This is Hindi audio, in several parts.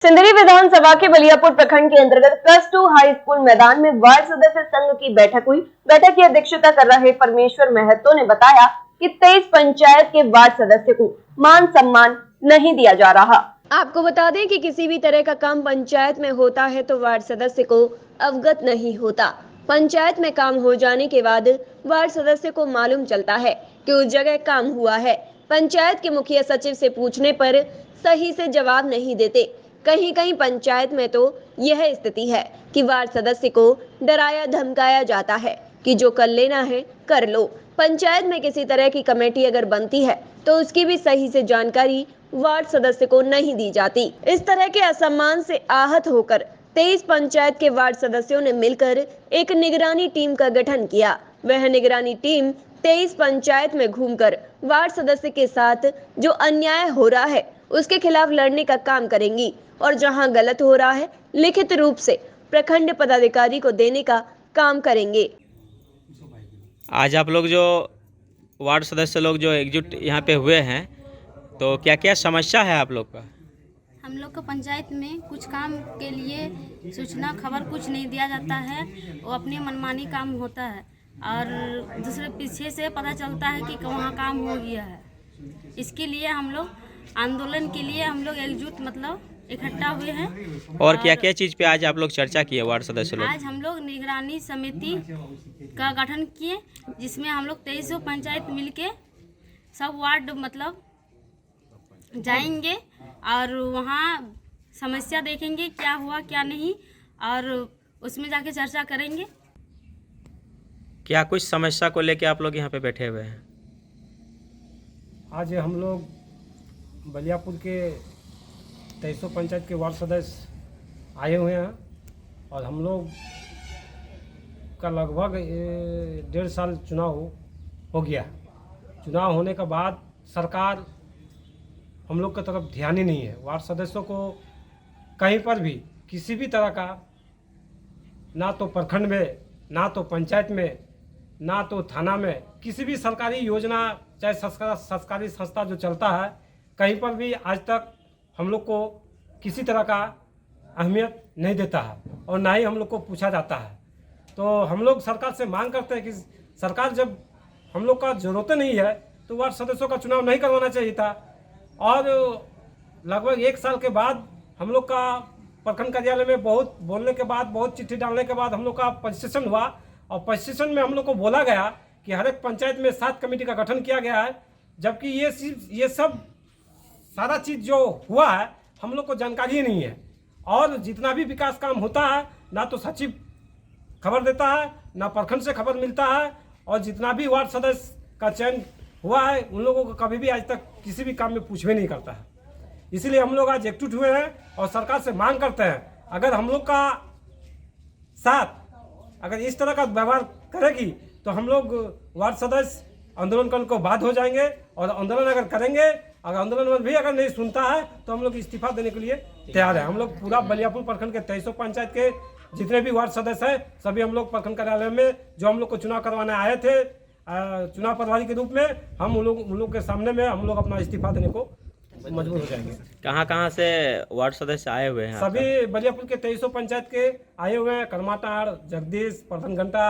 सिंदरी विधानसभा के बलियापुर प्रखंड के अंतर्गत +2 हाई स्कूल मैदान में वार्ड सदस्य संघ की बैठक हुई। बैठक की अध्यक्षता कर रहे परमेश्वर महतो ने बताया कि 23 पंचायत के वार्ड सदस्य को मान सम्मान नहीं दिया जा रहा। आपको बता दें कि किसी भी तरह का काम पंचायत में होता है तो वार्ड सदस्य को अवगत नहीं होता। पंचायत में काम हो जाने के बाद वार्ड सदस्य को मालूम चलता है कि उस जगह काम हुआ है। पंचायत के मुखिया सचिव से पूछने पर सही से जवाब नहीं देते। कहीं कहीं पंचायत में तो यह स्थिति है कि वार्ड सदस्य को डराया धमकाया जाता है कि जो कर लेना है कर लो। पंचायत में किसी तरह की कमेटी अगर बनती है तो उसकी भी सही से जानकारी वार्ड सदस्य को नहीं दी जाती। इस तरह के असम्मान से आहत होकर 23 पंचायत के वार्ड सदस्यों ने मिलकर एक निगरानी टीम का गठन किया। वह निगरानी टीम 23 पंचायत में घूमकर वार्ड सदस्य के साथ जो अन्याय हो रहा है उसके खिलाफ लड़ने का काम करेंगी और जहां गलत हो रहा है लिखित रूप से प्रखंड पदाधिकारी को देने का काम करेंगे। आज आप लोग जो वार्ड सदस्य लोग जो एकजुट यहाँ पे हुए हैं, तो क्या क्या समस्या है आप लोग का? हम लोग को पंचायत में कुछ काम के लिए सूचना खबर कुछ नहीं दिया जाता है, वो अपनी मनमानी काम होता है और दूसरे पीछे से पता चलता है कि वहाँ काम हो गया है। इसके लिए हम लोग आंदोलन के लिए हम लोग एकजुट मतलब इकट्ठा हुए हैं। और क्या क्या चीज़ पे आज आप लोग चर्चा किए वार्ड सदस्य लोग? आज हम लोग निगरानी समिति का गठन किए, जिसमें हम लोग 23 पंचायत मिलके सब वार्ड मतलब जाएंगे और वहाँ समस्या देखेंगे क्या हुआ क्या नहीं और उसमें जाके चर्चा करेंगे। क्या कुछ समस्या को लेके आप लोग यहाँ पे बैठे हुए हैं? आज हम लोग बलियापुर के 23 पंचायत के वार्ड सदस्य आए हुए हैं और हम लोग का लगभग 1.5 साल चुनाव हो गया। चुनाव होने के बाद सरकार हम लोग की तरफ ध्यान ही नहीं है। वार्ड सदस्यों को कहीं पर भी किसी भी तरह का ना तो प्रखंड में, ना तो पंचायत में, ना तो थाना में किसी भी सरकारी योजना चाहे सरकारी संस्था जो चलता है, कहीं पर भी आज तक हम लोग को किसी तरह का अहमियत नहीं देता है और ना ही हम लोग को पूछा जाता है। तो हम लोग सरकार से मांग करते हैं कि सरकार जब हम लोग का ज़रूरत नहीं है तो वार्ड सदस्यों का चुनाव नहीं करवाना चाहिए था। और लगभग 1 साल के बाद हम लोग का प्रखंड कार्यालय में बहुत बोलने के बाद, बहुत चिट्ठी डालने के बाद हम लोग का पजिशन हुआ और पजिशन में हम लोग को बोला गया कि हर एक पंचायत में 7 कमेटी का गठन किया गया है, जबकि ये सब सारा चीज़ जो हुआ है हम लोग को जानकारी ही नहीं है। और जितना भी विकास काम होता है ना तो सचिव खबर देता है, ना प्रखंड से खबर मिलता है और जितना भी वार्ड सदस्य का चयन हुआ है उन लोगों को कभी भी आज तक किसी भी काम में पूछवे नहीं करता है। इसलिए हम लोग आज एकजुट हुए हैं और सरकार से मांग करते हैं, अगर हम लोग का साथ अगर इस तरह का व्यवहार करेगी तो हम लोग वार्ड सदस्य आंदोलन करने को बाध्य हो जाएंगे और आंदोलन अगर करेंगे, अगर आंदोलन में भी अगर नहीं सुनता है तो हम लोग इस्तीफा देने के लिए तैयार है। हम लोग पूरा बलियापुर प्रखंड के 23 पंचायत के जितने भी वार्ड सदस्य हैं सभी हम लोग प्रखंड कार्यालय में जो हम लोग को चुनाव करवाने आए थे चुनाव प्रभारी के रूप में, हम उन लोग के सामने में हम लोग अपना इस्तीफा देने को मजबूर हो जाएंगे। कहाँ से वार्ड सदस्य आए हुए हैं? सभी बलियापुर के 23 पंचायत के आए हुए हैं। करमाटाड़, जगदीश, प्रधान घंटा,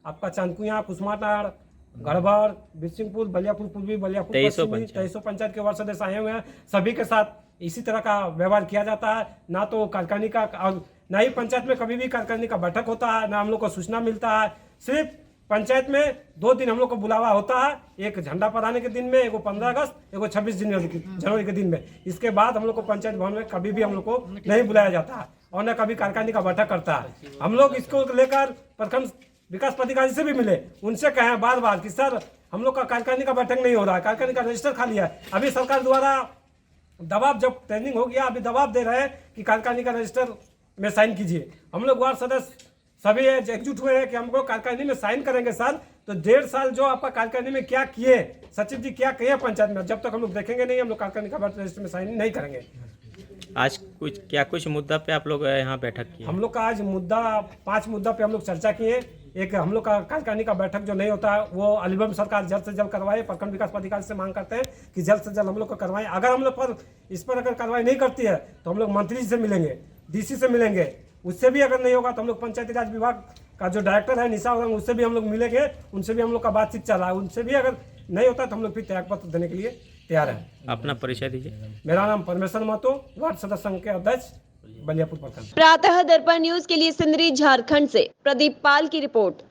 आपका चांदकुया, कुसमाटाड़, गढ़बड़, बिरसिंहपुर, बलियापुर पूर्वी, बलियापुर 23 पंचायत के वार्ड सदस्य आए हुए हैं। सभी के साथ इसी तरह का व्यवहार किया जाता है। ना तो कार्यकारिणी का और ना ही पंचायत में कभी भी कार्यकारिणी का बैठक होता है, ना हम लोग को सूचना मिलता है। सिर्फ पंचायत में 2 दिन हम लोग को बुलावा होता है, एक झंडा फहराने के दिन में, एगो 15 अगस्त, एगो 26 जनवरी के दिन में। इसके बाद हम लोग को पंचायत भवन में कभी भी हम लोग को नहीं बुलाया जाता है और न कभी कार्यकारिणी का बैठक करता है। हम लोग इसको लेकर प्रखंड विकास पदाधिकारी से भी मिले, उनसे कहें बार बार कि सर हम लोग का कार्यकारिणी का बैठक नहीं हो रहा है, कार्यकारिणी का रजिस्टर खाली है। अभी सरकार द्वारा दबाव, जब ट्रेनिंग हो गया, अभी दबाव दे रहे हैं कि कार्यकारिणी का रजिस्टर में साइन कीजिए। हम लोग वार्ड सदस्य सभी एकजुट हुए हैं कि हमको कार्यकारिणी में साइन करेंगे सर। तो 1.5 साल जो आपका कार्यकारिणी में क्या किए, सचिव जी क्या किए पंचायत में, जब तक हम लोग देखेंगे नहीं हम लोग कार्यकारिणी का रजिस्टर में साइन नहीं करेंगे। आज कुछ मुद्दा पे आप लोग यहाँ बैठक की? हम लोग का आज मुद्दा 5 मुद्दा पे हम लोग चर्चा किए। एक हम लोग का कार्यकारिणी का बैठक जो नहीं होता है वो अलीगढ़ सरकार जल्द से जल्द करवाए। प्रखंड विकास पदाधिकारी से मांग करते हैं कि जल्द से जल्द हम लोग को करवाएं। अगर हम लोग पर इस पर अगर कार्रवाई नहीं करती है तो हम लोग मंत्री जी से मिलेंगे, डीसी से मिलेंगे। उससे भी अगर नहीं होगा तो हम लोग पंचायती राज विभाग का जो डायरेक्टर है निशा उरांग, उससे भी हम लोग मिलेंगे। उनसे भी हम लोग का बातचीत चल रहा है। उनसे भी अगर नहीं होता तो हम लोग फिर त्याग पत्र देने के लिए तैयार है। अपना परिचय दीजिए। मेरा नाम परमेश्वर महतो, वार्ड सदस्य संघ के अध्यक्ष, बलियापुर प्रखंड। प्रातः दर्पण न्यूज के लिए सिंदरी झारखंड से प्रदीप पाल की रिपोर्ट।